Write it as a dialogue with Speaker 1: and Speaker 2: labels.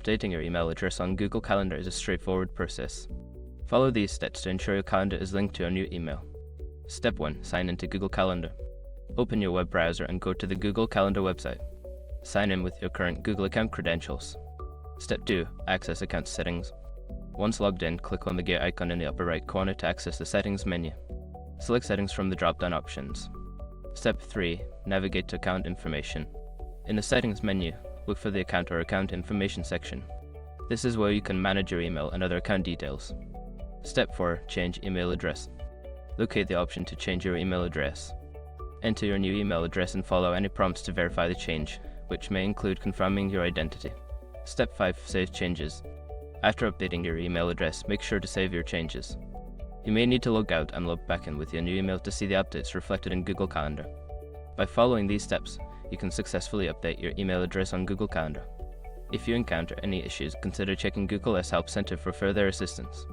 Speaker 1: Updating your email address on Google Calendar is a straightforward process. Follow these steps to ensure your calendar is linked to a new email. Step 1. Sign into Google Calendar. Open your web browser and go to the Google Calendar website. Sign in with your current Google account credentials. Step 2. Access account settings. Once logged in, click on the gear icon in the upper right corner to access the settings menu. Select settings from the drop-down options. Step 3. Navigate to account information. In the settings menu, look for the account or account information section. This is where you can manage your email and other account details. Step 4. Change email address. Locate the option to change your email address. Enter your new email address and follow any prompts to verify the change, which may include confirming your identity. Step 5. Save changes. After updating your email address, make sure to save your changes. You may need to log out and log back in with your new email to see the updates reflected in Google Calendar. By following these steps, you can successfully update your email address on Google Calendar. If you encounter any issues, consider checking Google Help Center for further assistance.